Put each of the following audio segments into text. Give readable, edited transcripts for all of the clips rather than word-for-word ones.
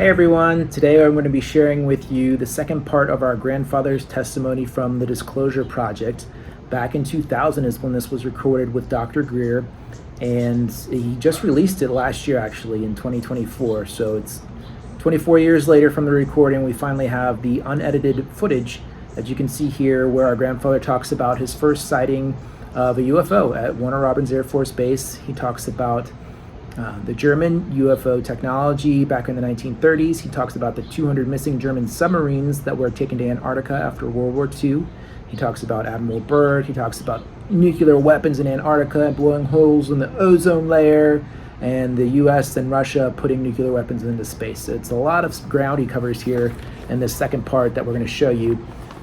everyone, today I'm going to be sharing with you the second part of our grandfather's testimony from the Disclosure Project. Back in 2000 is when this was recorded with Dr. Greer, and he just released it last year actually in 2024, so it's 24 years later from the recording. We finally have the unedited footage that you can see here where our grandfather talks about his first sighting of a UFO at Warner Robins Air Force Base. He talks about the German UFO technology back in the 1930s. He talks about the 200 missing German submarines that were taken to Antarctica after World War II. He talks about Admiral Byrd. He talks about nuclear weapons in Antarctica blowing holes in the ozone layer, and the US and Russia putting nuclear weapons into space. It's a lot of ground he covers here in this second part that we're going to show you.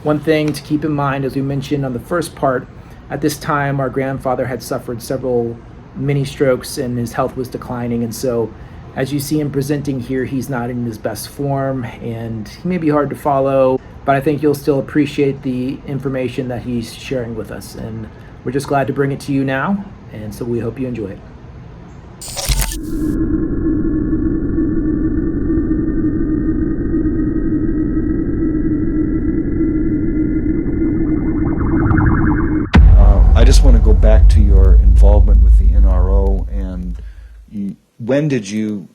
One thing to keep in mind, as we mentioned on the first part, at this time our grandfather had suffered several mini strokes and his health was declining, and so as you see him presenting here, he's not in his best form and he may be hard to follow, but I think you'll still appreciate the information that he's sharing with us, and we're just glad to bring it to you now, and so we hope you enjoy it. I just want to go back to your involvement with the NRO, and when did you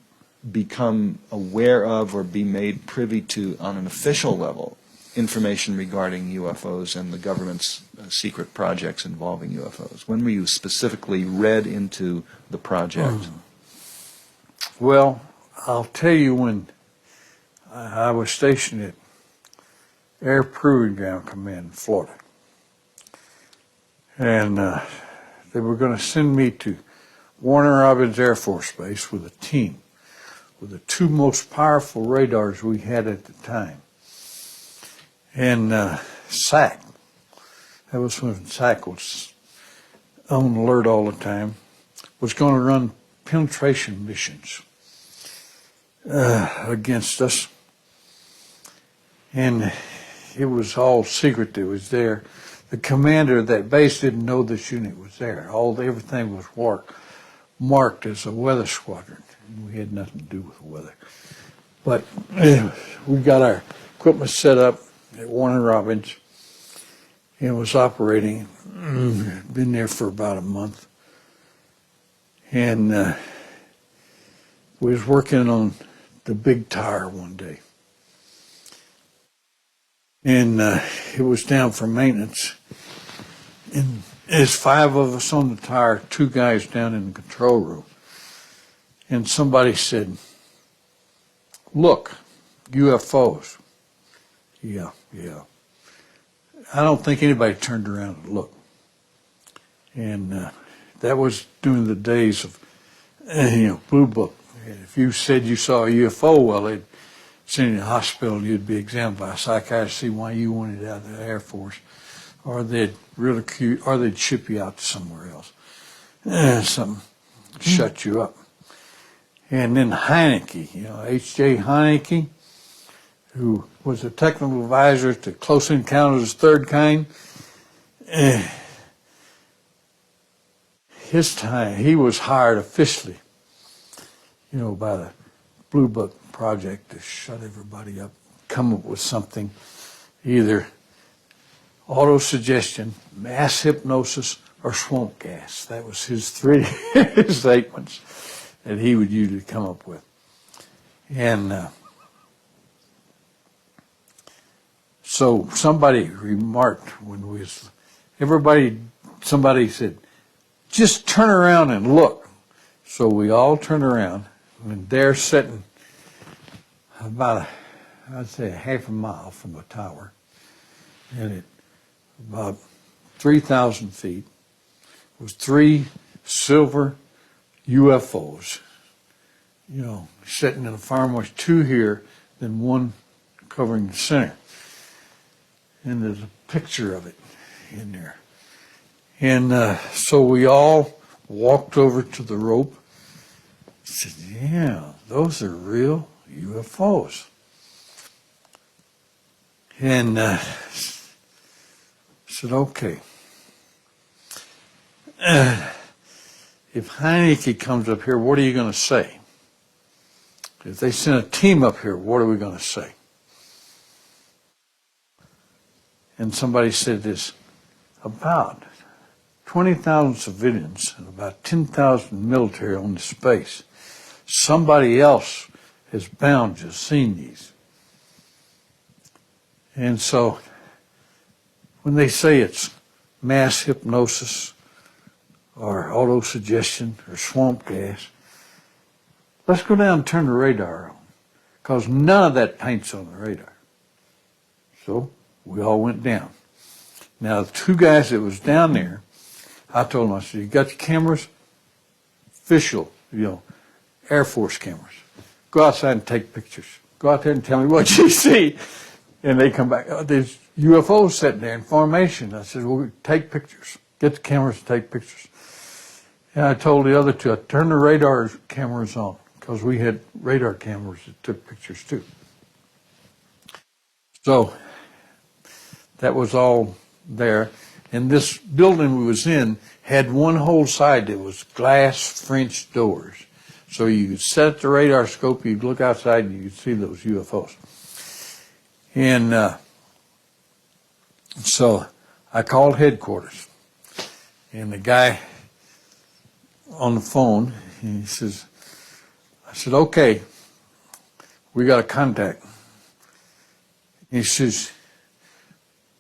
become aware of or be made privy to, on an official level, information regarding UFOs and the government's secret projects involving UFOs? When were you specifically read into the project? Well, I'll tell you when I was stationed at Air Proving Ground Command in Florida. And they were going to send me to Warner Robins Air Force Base with a team with the two most powerful radars we had at the time. And SAC, that was when SAC was on alert all the time, was going to run penetration missions against us. And it was all secret that was there. The commander of that base didn't know this unit was there. Everything was marked as a weather squadron. We had nothing to do with the weather. But we got our equipment set up at Warner Robins, and it was operating. Been there for about a month. And we was working on the big tower one day. And it was down for maintenance. And there's 5 of us on the tower, 2 guys down in the control room. And somebody said, "Look, UFOs." Yeah. I don't think anybody turned around and looked. And that was during the days of, Blue Book. If you said you saw a UFO, well, they'd send you to the hospital and you'd be examined by a psychiatrist to see why you wanted out of the Air Force, or they'd ship you out to somewhere else. Shut you up. And then Heineke, H.J. Heineke, who was a technical advisor to Close Encounters of the Third Kind. His time, he was hired officially, by the Blue Book Project to shut everybody up, come up with something, either autosuggestion, mass hypnosis, or swamp gas. That was his 3 statements that he would usually come up with. And so somebody remarked when we was, somebody said, "Just turn around and look." So we all turned around, and they're sitting about, I'd say, a half a mile from the tower, and at about 3,000 feet was 3 silver UFOs, sitting in a farmhouse, 2 here, then 1 covering the center. And there's a picture of it in there. And so we all walked over to the rope, said, "Yeah, those are real UFOs." And said, "Okay. If Heineke comes up here, what are you going to say?" if they send a team up here, what are we going to say? And somebody said this, about 20,000 civilians and about 10,000 military on the space. Somebody else is bound to have seen these. And so when they say it's mass hypnosis or autosuggestion or swamp gas, let's go down and turn the radar on, because none of that paint's on the radar. So we all went down. Now, the two guys that was down there, I told them, I said, you got your cameras? Official, Air Force cameras. Go outside and take pictures. Go out there and tell me what you see. And they come back, oh, there's UFOs sitting there in formation. I said, well, take pictures. Get the cameras and take pictures. And I told the other two, turn the radar cameras on, because we had radar cameras that took pictures too. So that was all there. And this building we was in had one whole side that was glass French doors. So you could set the radar scope, you'd look outside and you could see those UFOs. And so I called headquarters. And the guy on the phone, he says, I said, okay, we got a contact. He says,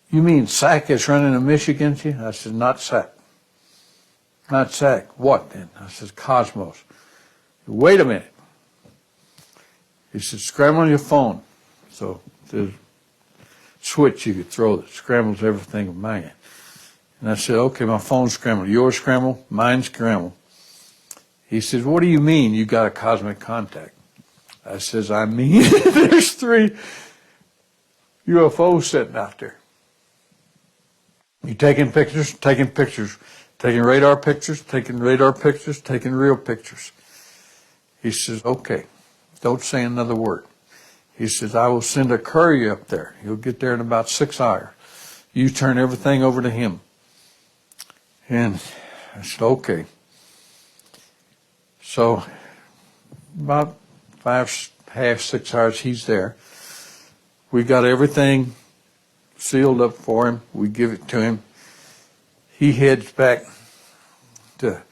you mean SAC is running a mission against you? I said, not SAC. Not SAC. What then? I said, Cosmos. Wait a minute. He said, scramble your phone. So there's a switch you could throw that scrambles everything of mine. And I said, okay, my phone's scrambled. Yours scrambled, mine's scrambled. He says, what do you mean you got a cosmic contact? I says, I mean, there's 3 UFOs sitting out there. You taking pictures, taking radar pictures, taking real pictures. He says, okay, don't say another word. He says, I will send a courier up there. He'll get there in about 6 hours. You turn everything over to him. And I said, okay. So about 5, 6 hours, he's there. We got everything sealed up for him. We give it to him. He heads back to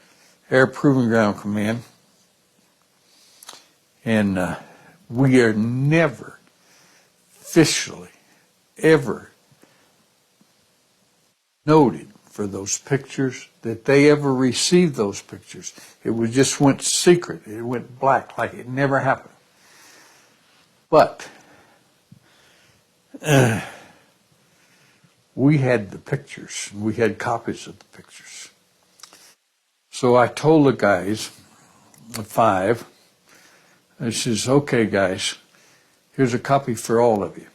Air Proving Ground Command. And we are never officially ever noted for those pictures that they ever received those pictures. It was just went secret. It went black, like it never happened. But we had the pictures. We had copies of the pictures. So I told the guys, the 5, I says, okay, guys, here's a copy for all of you.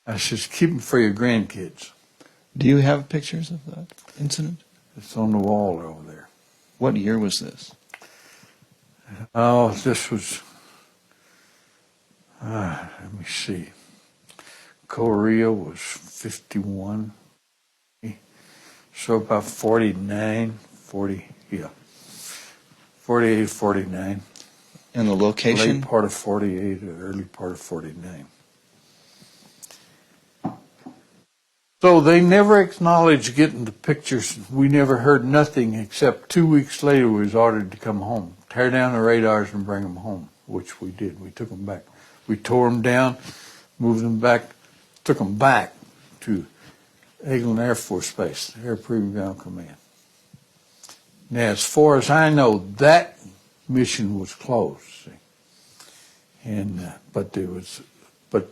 I says, keep them for your grandkids. Do you have pictures of that incident? It's on the wall over there. What year was this? Oh, this was, let me see. Korea was 51. So about 49, 40, yeah. 48, 49. And the location? Late part of 48 or early part of 49. So they never acknowledged getting the pictures. We never heard nothing except 2 weeks later we was ordered to come home, tear down the radars and bring them home, which we did. We took them back. We tore them down, moved them back, took them back to Eglin Air Force Base, Air Proving Ground Command. Now, as far as I know, that mission was closed. See? And but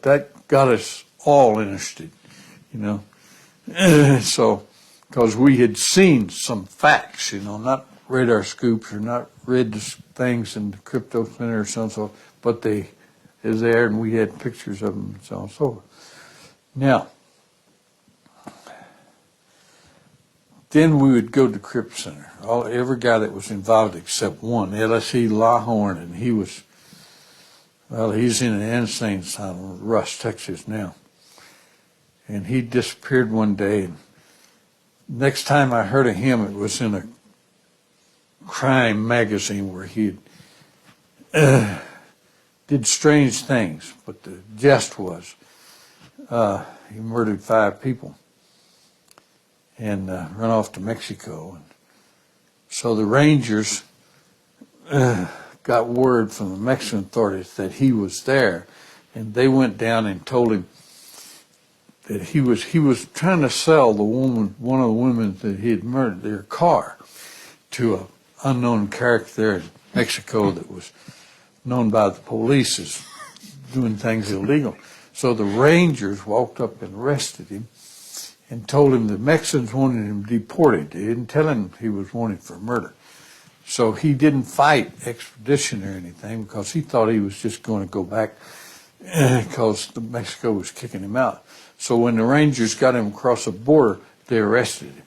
that got us all interested, So, because we had seen some facts, not radar scoops or not read the things in the crypto center or so and so, but they is there, and we had pictures of them and so on and so forth. Now, then we would go to the Crypt Center. Every guy that was involved except one, LSE Lawhorn, and he's in an insane asylum, Rush, Texas now. And he disappeared one day. And next time I heard of him, it was in a crime magazine where he did strange things, but the gist was he murdered 5 people and run off to Mexico. And so the Rangers got word from the Mexican authorities that he was there, and they went down and told him that he was trying to sell one of the women that he had murdered, their car, to an unknown character there in Mexico that was known by the police as doing things illegal. So the Rangers walked up and arrested him and told him the Mexicans wanted him deported. They didn't tell him he was wanted for murder. So he didn't fight extradition or anything because he thought he was just going to go back because Mexico was kicking him out. So when the Rangers got him across the border, they arrested him.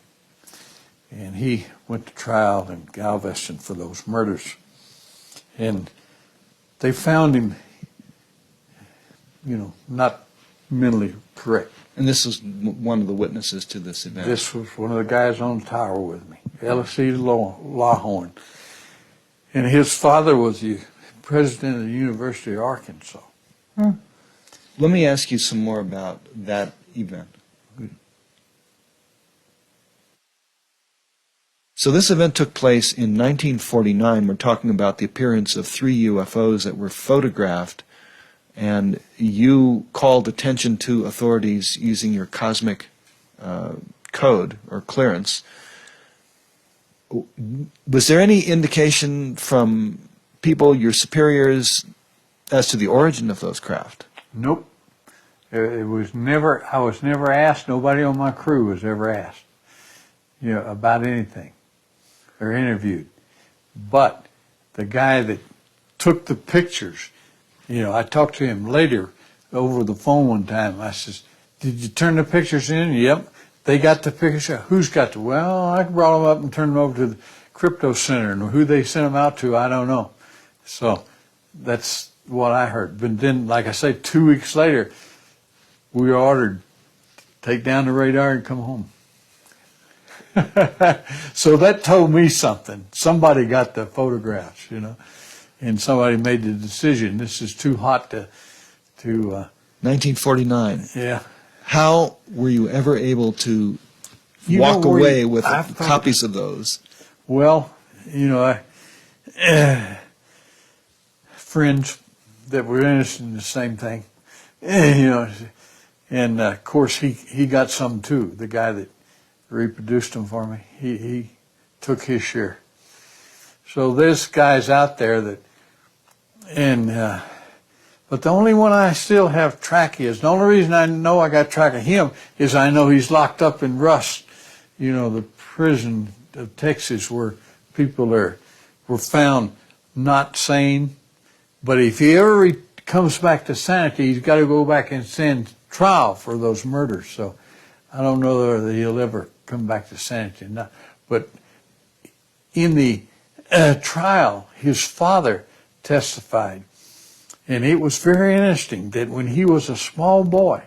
And he went to trial in Galveston for those murders. And they found him, not mentally correct. And this was one of the witnesses to this event. This was one of the guys on the tower with me, L.C. Lawhorn. And his father was the president of the University of Arkansas. Let me ask you some more about that event. So this event took place in 1949. We're talking about the appearance of 3 UFOs that were photographed, and you called attention to authorities using your cosmic code or clearance. Was there any indication from people, your superiors, as to the origin of those craft? Nope. It was never. I was never asked. Nobody on my crew was ever asked, about anything or interviewed. But the guy that took the pictures, I talked to him later over the phone one time. I says, "Did you turn the pictures in?" "Yep." "They got the pictures." "Who's got the?" "Well, I brought them up and turned them over to the crypto center, and who they sent them out to, I don't know." So that's what I heard. But then, like I say, 2 weeks later, we were ordered to take down the radar and come home. So that told me something. Somebody got the photographs, and somebody made the decision. This is too hot to 1949. Yeah. How were you ever able to walk away with I've copies of those? Well, friends that were interested in the same thing, and of course he got some too. The guy that reproduced them for me, he took his share. So there's guys out there that, but the only one I still have track is, the only reason I know I got track of him is I know he's locked up in Rust, the prison of Texas where people were found not sane. But if he ever comes back to sanity, he's got to go back and stand trial for those murders. So I don't know whether he'll ever come back to sanity or not. But in the trial, his father testified. And it was very interesting that when he was a small boy,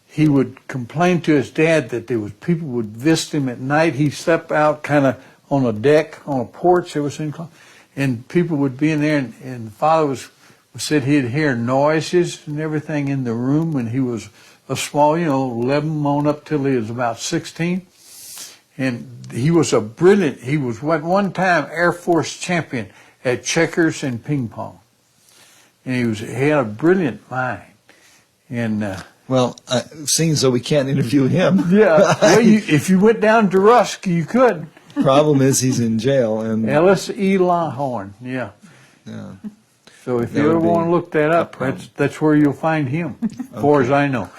he would complain to his dad that there was people would visit him at night. He slept out kind of on a deck, on a porch. It was and people would be in there, and the father said he'd hear noises and everything in the room when he was a small, 11 on up till he was about 16. And he was he was at one time Air Force champion at checkers and ping pong. And he had a brilliant mind. And Well, seeing as though we can't interview him. yeah, well, if you went down to Rusk, you could. Problem is he's in jail. And L.S.E. Lawhorn, yeah. yeah. So if That you ever would be want to look that up, that's where you'll find him, as far as I know.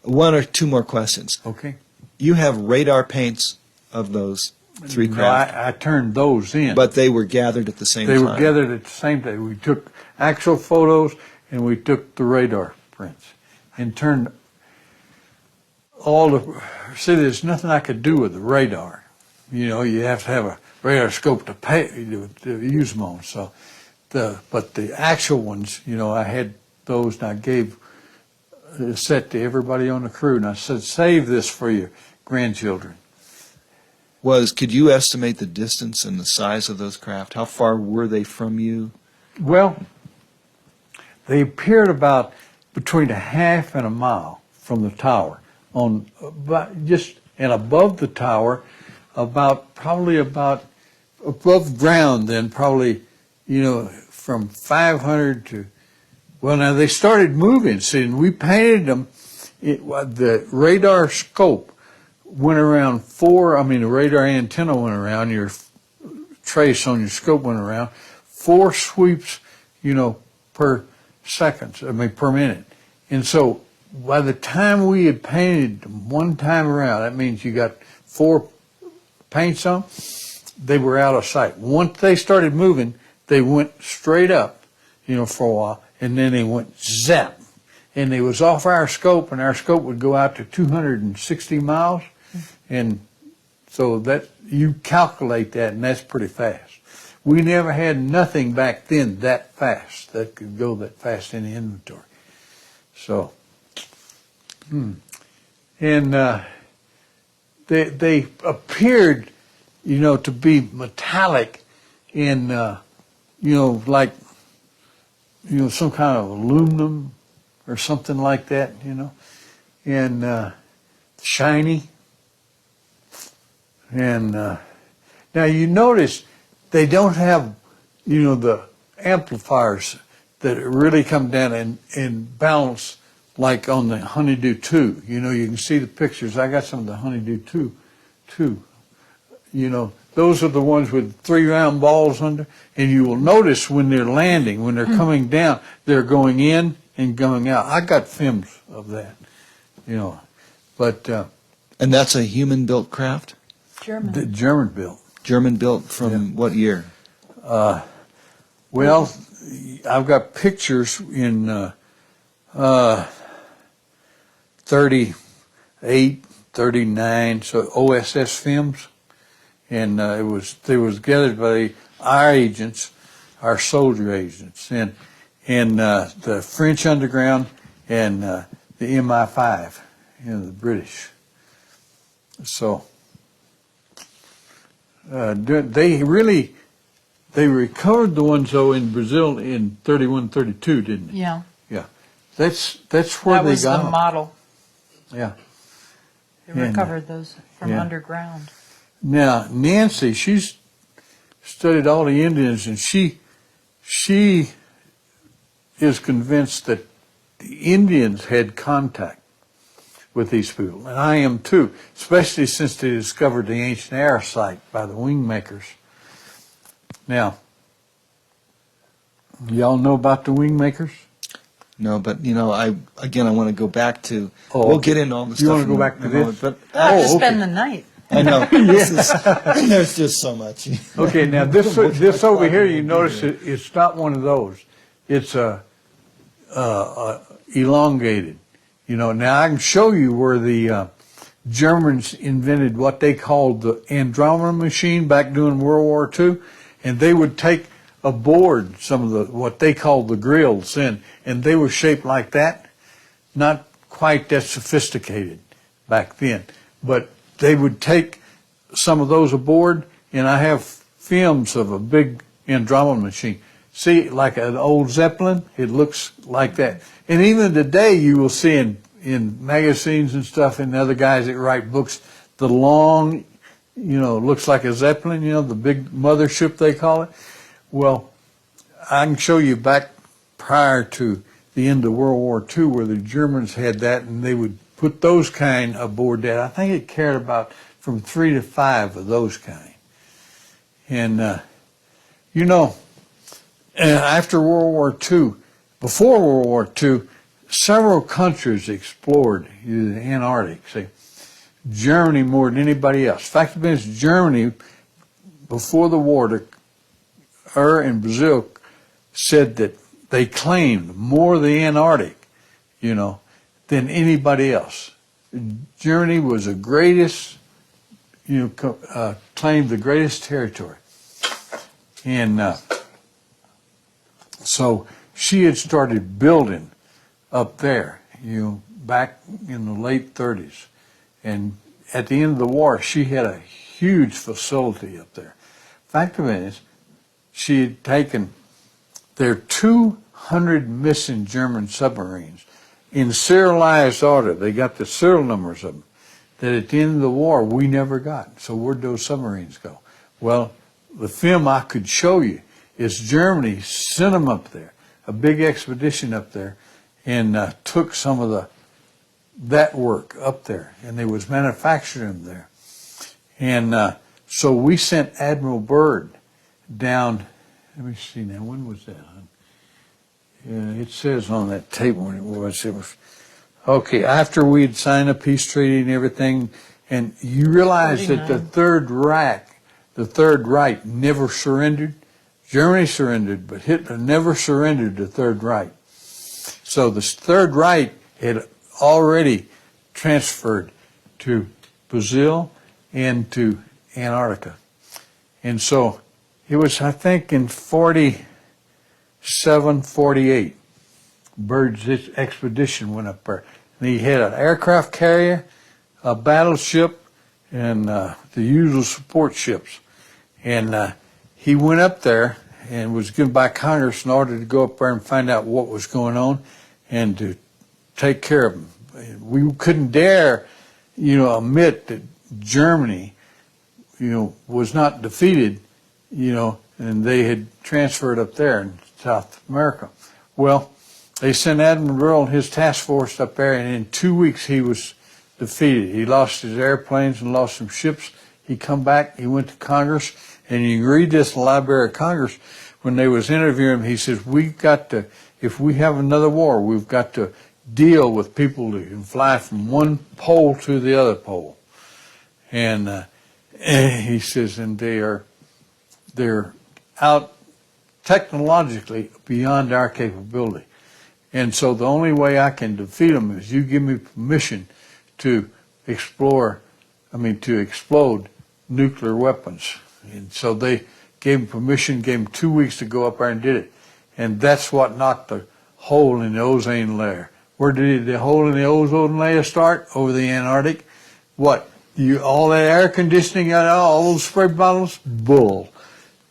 One or two more questions. Okay. You have radar paints of those 3 No, craft, I turned those in. but they were gathered at the same They time. were gathered at the same time. We took actual photos and we took the radar prints and turned see, there's nothing I could do with the radar. You have to have a radar scope to use them on. So, but the actual ones, I had those and I gave a set to everybody on the crew and I said, save this for your grandchildren. could you estimate the distance and the size of those craft? How far were they from you? Well, they appeared about between a half and a mile from the tower, and above the tower, probably about above ground. Then probably, from 500 to. Well, now they started moving. See, and we painted them. The radar scope went around the radar antenna went around, your trace on your scope went around 4 sweeps, per per minute. And so by the time we had painted them one time around, that means you got 4 paints on, they were out of sight. Once they started moving, they went straight up, for a while, and then they went zap. And they was off our scope, and our scope would go out to 260 miles. And so that you calculate that, and that's pretty fast. We never had nothing back then that fast, that could go that fast in the inventory. So, and they appeared, to be metallic in, like, some kind of aluminum or something like that, and shiny. And now you notice they don't have, the amplifiers that really come down and balance like on the Honeydew 2. You can see the pictures. I got some of the Honeydew 2 too. Those are the ones with 3 round balls under. And you will notice when they're landing, when they're coming down, they're going in and going out. I got films of that, But And that's a human-built craft? German. German built. German built from what year? Well, I've got pictures in 38, 39, so OSS films, and they was gathered by our agents, our soldier agents, and the French underground and the MI5, the British. So. They recovered the ones though in Brazil in 31, 32, didn't they? Yeah. Yeah, that's where That they was got the them. model. Yeah. They recovered those from underground. Now Nancy, she's studied all the Indians, and she is convinced that the Indians had contact with these people, and I am too, especially since they discovered the ancient air site by the wing makers. Now, y'all know about the wing makers? No, but I want to go back to. Oh, we'll okay. get into all the You stuff. wanna go in back to a this? moment, but I'll have to okay. spend the night. I know there's just so much. Okay, now this over here, you notice it's not one of those. It's elongated. Now I can show you where the Germans invented what they called the Andromeda machine back during World War II, and they would take aboard some of what they called the grills and they were shaped like that, not quite that sophisticated back then, but they would take some of those aboard, and I have films of a big Andromeda machine. See, like an old Zeppelin, it looks like that. And even today you will see in magazines and stuff and other guys that write books, the long, looks like a Zeppelin, the big mothership they call it. Well, I can show you back prior to the end of World War II where the Germans had that, and they would put those kind aboard that. I think it carried about from 3 to 5 of those kind. And, after World War II, before World War II, several countries explored the Antarctic. See, Germany more than anybody else. Fact of the matter is, Germany, before the war, and Brazil said that they claimed more of the Antarctic, than anybody else. Germany was the greatest, claimed the greatest territory. And so she had started building up there, back in the late 30s. And at the end of the war, she had a huge facility up there. Fact of it is, she had taken their 200 missing German submarines in serialized order. They got the serial numbers of them. That at the end of the war, we never got. So where'd those submarines go? Well, the film I could show you is Germany sent them up there, a big expedition up there, and took some of that work up there, and they was manufacturing there. And so we sent Admiral Byrd down. Let me see now. When was that? It says on that table when it was. It was okay after we'd signed a peace treaty and everything. And you realize that the Third Reich never surrendered. Germany surrendered, but Hitler never surrendered the Third Reich. So the Third Reich had already transferred to Brazil and to Antarctica. And so it was, I think, in 47, 48, Byrd's expedition went up there. And he had an aircraft carrier, a battleship, and the usual support ships. And he went up there and was given by Congress in order to go up there and find out what was going on and to take care of them. We couldn't dare, admit that Germany, was not defeated, and they had transferred up there in South America. Well, they sent Admiral Byrd and his task force up there, and in 2 weeks he was defeated. He lost his airplanes and lost some ships. He come back, he went to Congress, and you can read this in the Library of Congress. When they was interviewing him, he says, if we have another war, we've got to deal with people who can fly from one pole to the other pole. And he says, and they're out technologically beyond our capability. And so the only way I can defeat them is you give me permission to explode nuclear weapons. And so they gave him permission, gave him 2 weeks to go up there and did it. And that's what knocked the hole in the ozone layer. Where did the hole in the ozone layer start? Over the Antarctic. What? All that air conditioning, all those spray bottles? Bull.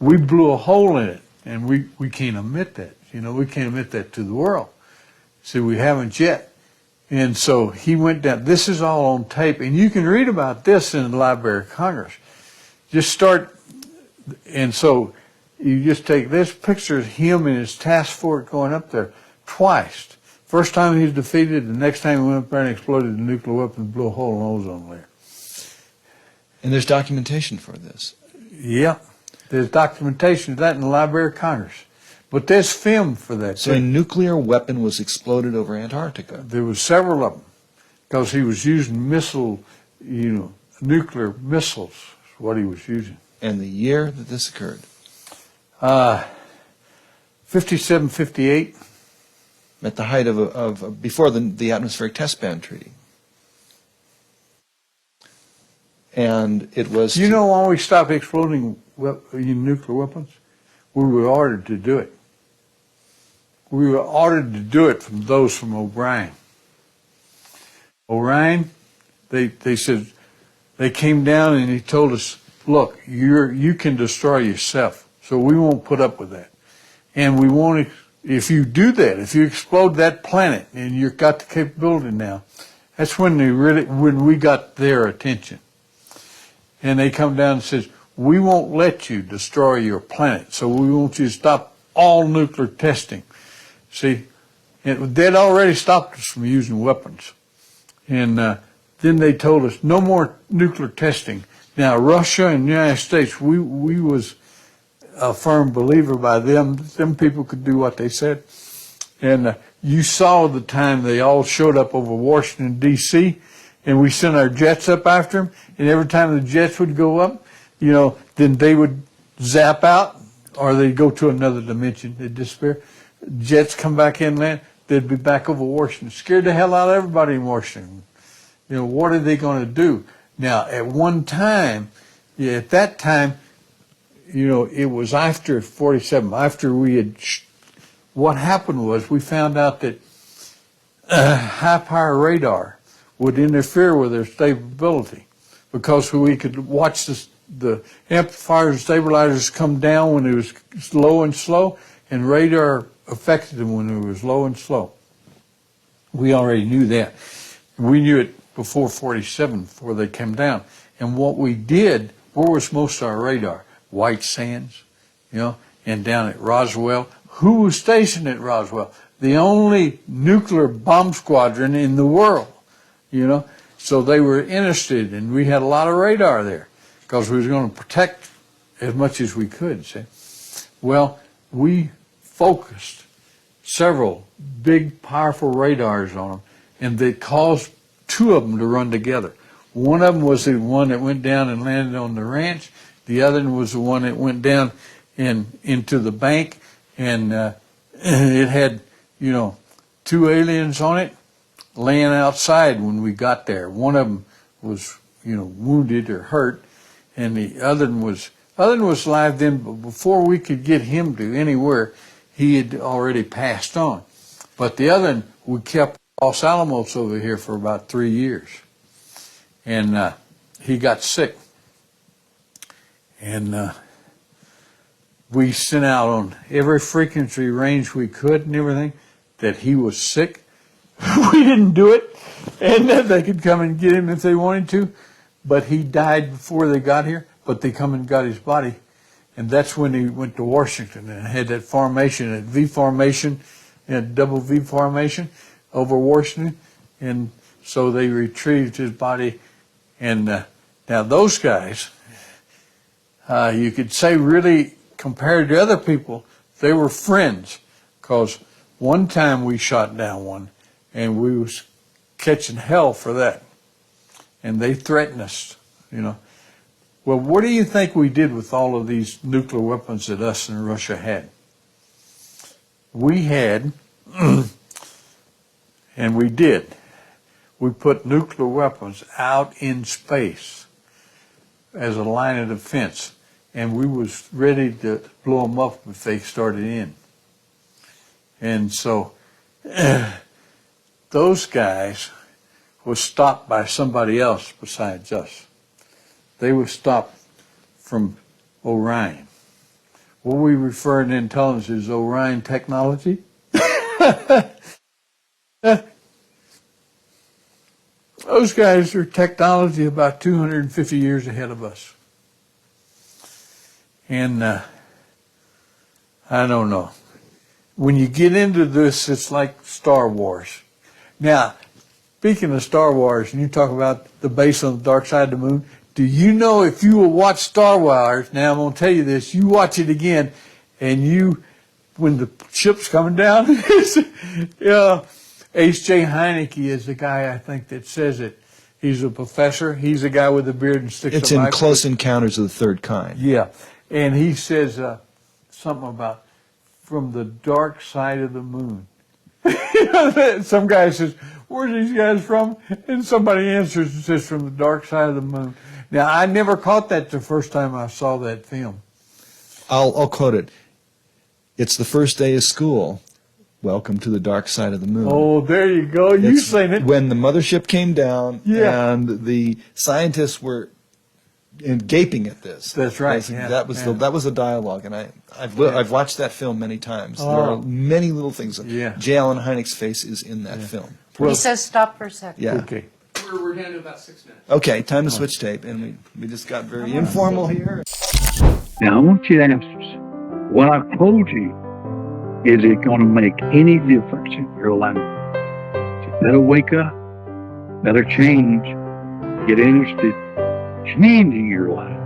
We blew a hole in it, and we can't admit that. We can't admit that to the world. See, we haven't yet. And so he went down. This is all on tape, and you can read about this in the Library of Congress. And so you just take this picture of him and his task force going up there twice. First time he was defeated, the next time he went up there and exploded the nuclear weapon and blew a hole in the ozone layer. And there's documentation for this. Yeah, there's documentation of that in the Library of Congress. But there's film for that. So a nuclear weapon was exploded over Antarctica. There was several of them because he was using nuclear missiles is what he was using. And the year that this occurred? 57, 58. At the height of before the atmospheric test ban treaty. And it was... why we stopped exploding nuclear weapons? We were ordered to do it. We were ordered to do it from those from O'Brien. O'Brien, they said, they came down and he told us, look, you can destroy yourself, so we won't put up with that. And we won't, if you do that, if you explode that planet and you've got the capability now, that's when we got their attention. And they come down and says, we won't let you destroy your planet, so we want you to stop all nuclear testing. See, they'd already stopped us from using weapons. And then they told us, no more nuclear testing. Now, Russia and the United States, we was a firm believer by them. Them people could do what they said. And you saw the time they all showed up over Washington, D.C., and we sent our jets up after them. And every time the jets would go up, then they would zap out, or they'd go to another dimension. They'd disappear. Jets come back inland, they'd be back over Washington. Scared the hell out of everybody in Washington. What are they going to do? Now, at one time, at that time, it was after 47, after we had, what happened was we found out that high power radar would interfere with their stability because we could watch the amplifiers and stabilizers come down when it was low and slow, and radar affected them when it was low and slow. We already knew that. We knew it before 47, before they came down. And what we did, where was most of our radar? White Sands, and down at Roswell. Who was stationed at Roswell? The only nuclear bomb squadron in the world, So they were interested, and we had a lot of radar there because we was going to protect as much as we could, see. Well, we focused several big, powerful radars on them, and they caused two of them to run together. One of them was the one that went down and landed on the ranch. The other one was the one that went down into the bank, and it had, two aliens on it laying outside when we got there. One of them was, wounded or hurt, and the other one was alive then, but before we could get him to anywhere, he had already passed on. But the other one, we kept Los Alamos over here for about 3 years. And he got sick. And we sent out on every frequency range we could and everything that he was sick. We didn't do it. And that they could come and get him if they wanted to. But he died before they got here. But they come and got his body. And that's when he went to Washington and had that formation, that V formation, and double V formation over Washington. And so they retrieved his body. And now those guys, you could say really, compared to other people, they were friends. Because one time we shot down one, and we was catching hell for that. And they threatened us, Well, what do you think we did with all of these nuclear weapons that us and Russia had? We had, and we did, we put nuclear weapons out in space as a line of defense, and we was ready to blow them up if they started in. And so those guys was stopped by somebody else besides us. They were stopped from Orion. What we refer in intelligence is Orion technology. Those guys are technology about 250 years ahead of us. And I don't know. When you get into this, it's like Star Wars. Now, speaking of Star Wars, and you talk about the base on the dark side of the moon, do you know if you will watch Star Wars, now I'm going to tell you this, you watch it again, and when the ship's coming down, H.J. Heineke is the guy, I think, that says it. He's a professor. He's a guy with a beard and sticks It's a in knife. Close Encounters of the Third Kind. Yeah, and he says something about from the dark side of the moon. Some guy says, where's these guys from? And somebody answers and says, from the dark side of the moon. Now, I never caught that the first time I saw that film. I'll quote it. It's the first day of school. Welcome to the dark side of the moon. Oh, there you go. You've seen it. When the mothership came down, Yeah. and the scientists were gaping at this. That's right. Yeah. That was the dialogue, and I've watched that film many times. There are many little things. Yeah. J. Allen Hynek's face is in that film. He says stop for a second. Yeah. Okay. We're down to about 6 minutes. Okay, time to switch tape, and we just got very informal here. Now, I want you to answer. What I've told you, is it going to make any difference in your life? You better wake up, better change, get interested, changing your life.